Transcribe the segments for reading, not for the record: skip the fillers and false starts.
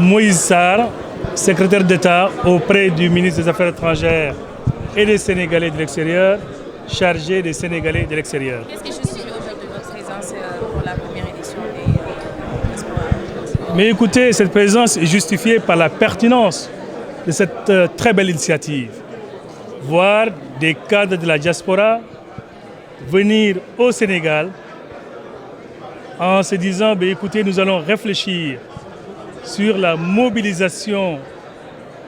Moïse Sarr, secrétaire d'État auprès du ministre des Affaires étrangères et des Sénégalais de l'extérieur, chargé des Sénégalais de l'extérieur. Qu'est-ce qui justifie aujourd'hui votre présence pour la première édition des Diaspora? Mais écoutez, cette présence est justifiée par la pertinence de cette très belle initiative. Voir des cadres de la diaspora venir au Sénégal en se disant, écoutez, nous allons réfléchir sur la mobilisation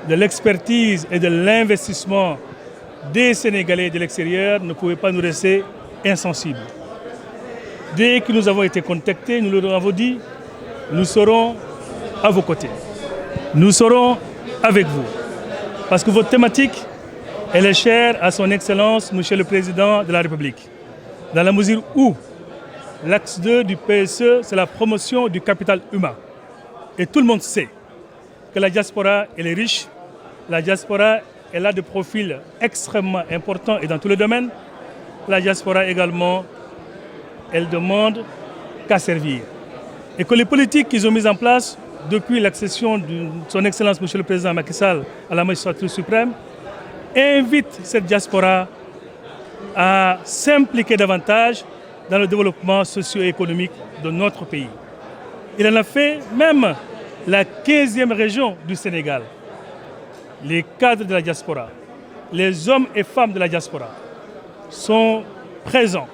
de l'expertise et de l'investissement des Sénégalais de l'extérieur ne pouvait pas nous rester insensibles. Dès que nous avons été contactés, nous leur avons dit, nous serons à vos côtés. Nous serons avec vous. Parce que votre thématique, elle est chère à son Excellence, Monsieur le Président de la République. Dans la mesure où l'axe 2 du PSE, c'est la promotion du capital humain. Et tout le monde sait que la diaspora, elle est riche. La diaspora, elle a des profils extrêmement importants et dans tous les domaines. La diaspora également, elle demande qu'à servir. Et que les politiques qu'ils ont mises en place depuis l'accession de son Excellence, Monsieur le Président Macky Sall, à la magistrature suprême, invitent cette diaspora à s'impliquer davantage dans le développement socio-économique de notre pays. Il en a fait même la 15e région du Sénégal. Les cadres de la diaspora, les hommes et femmes de la diaspora sont présents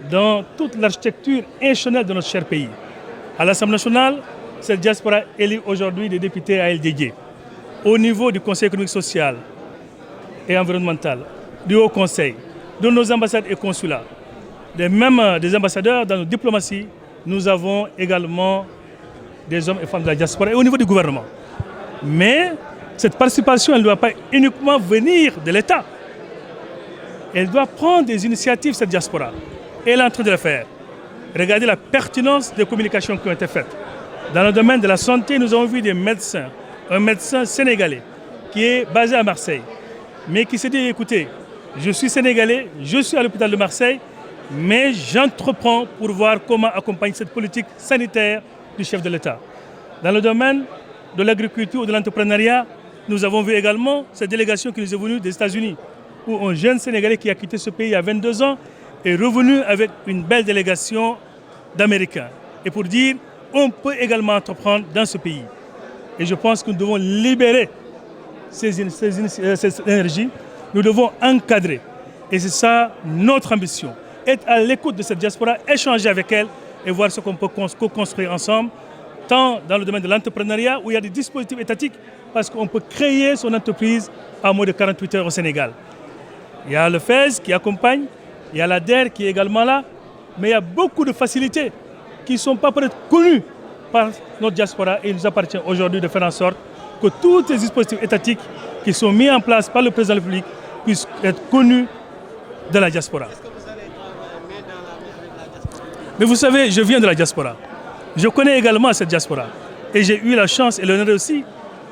dans toute l'architecture institutionnelle de notre cher pays. À l'Assemblée nationale, cette diaspora élit aujourd'hui des députés à LDD. Au niveau du Conseil économique, social et environnemental, du Haut Conseil, de nos ambassades et consulats, même des ambassadeurs dans nos diplomaties, nous avons également des hommes et femmes de la diaspora et au niveau du gouvernement. Mais cette participation, elle ne doit pas uniquement venir de l'État. Elle doit prendre des initiatives, cette diaspora. Et elle est en train de le faire. Regardez la pertinence des communications qui ont été faites. Dans le domaine de la santé, nous avons vu des médecins, un médecin sénégalais qui est basé à Marseille, mais qui s'est dit, écoutez, je suis sénégalais, je suis à l'hôpital de Marseille, mais j'entreprends pour voir comment accompagner cette politique sanitaire du chef de l'État. Dans le domaine de l'agriculture ou de l'entrepreneuriat, nous avons vu également cette délégation qui nous est venue des États-Unis, où un jeune Sénégalais qui a quitté ce pays à 22 ans est revenu avec une belle délégation d'Américains. Et pour dire, on peut également entreprendre dans ce pays. Et je pense que nous devons libérer ces énergies, nous devons encadrer. Et c'est ça notre ambition. Être à l'écoute de cette diaspora, échanger avec elle et voir ce qu'on peut co-construire ensemble, tant dans le domaine de l'entrepreneuriat où il y a des dispositifs étatiques, parce qu'on peut créer son entreprise en moins de 48 heures au Sénégal. Il y a le FES qui accompagne, il y a la DER qui est également là, mais il y a beaucoup de facilités qui ne sont pas peut-être connues par notre diaspora et il nous appartient aujourd'hui de faire en sorte que tous les dispositifs étatiques qui sont mis en place par le président de la République puissent être connus de la diaspora. Mais vous savez, je viens de la diaspora. Je connais également cette diaspora. Et j'ai eu la chance et l'honneur aussi,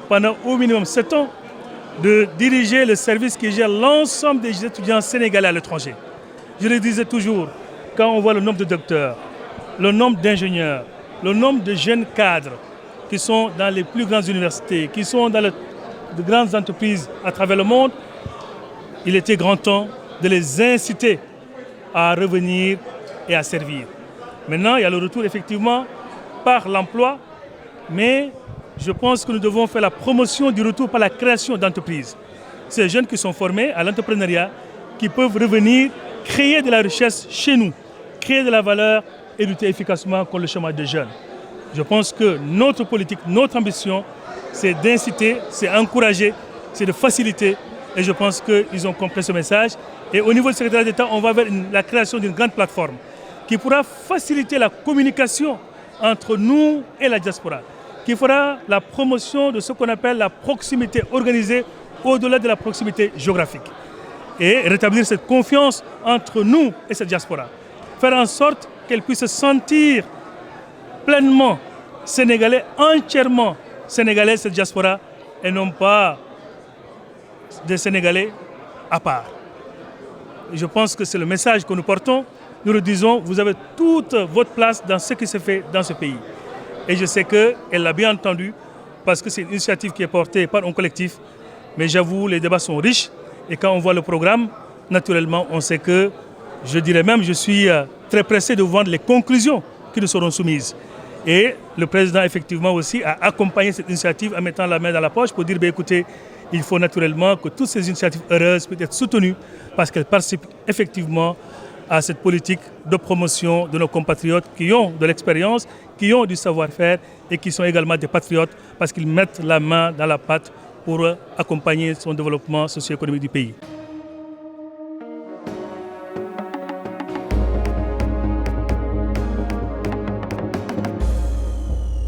pendant au minimum 7 ans, de diriger le service qui gère l'ensemble des étudiants sénégalais à l'étranger. Je le disais toujours, quand on voit le nombre de docteurs, le nombre d'ingénieurs, le nombre de jeunes cadres qui sont dans les plus grandes universités, qui sont dans de grandes entreprises à travers le monde, il était grand temps de les inciter à revenir et à servir. Maintenant, il y a le retour effectivement par l'emploi, mais je pense que nous devons faire la promotion du retour par la création d'entreprises. Ces jeunes qui sont formés à l'entrepreneuriat, qui peuvent revenir, créer de la richesse chez nous, créer de la valeur et lutter efficacement contre le chômage des jeunes. Je pense que notre politique, notre ambition, c'est d'inciter, c'est encourager, c'est de faciliter. Et je pense qu'ils ont compris ce message. Et au niveau du secrétaire d'État, on va vers la création d'une grande plateforme qui pourra faciliter la communication entre nous et la diaspora, qui fera la promotion de ce qu'on appelle la proximité organisée au-delà de la proximité géographique. Et rétablir cette confiance entre nous et cette diaspora. Faire en sorte qu'elle puisse se sentir pleinement sénégalais, entièrement sénégalais, cette diaspora, et non pas des Sénégalais à part. Et je pense que c'est le message que nous portons. Nous le disons, vous avez toute votre place dans ce qui se fait dans ce pays. Et je sais qu'elle l'a bien entendu. parce que c'est une initiative qui est portée par un collectif. Mais j'avoue, les débats sont riches. Et quand on voit le programme, naturellement, on sait que, je dirais même, je suis très pressé de voir les conclusions qui nous seront soumises. Et le président, effectivement, aussi a accompagné cette initiative en mettant la main dans la poche pour dire, écoutez, il faut naturellement que toutes ces initiatives heureuses puissent être soutenues parce qu'elles participent effectivement à cette politique de promotion de nos compatriotes qui ont de l'expérience, qui ont du savoir-faire et qui sont également des patriotes parce qu'ils mettent la main dans la pâte pour accompagner son développement socio-économique du pays.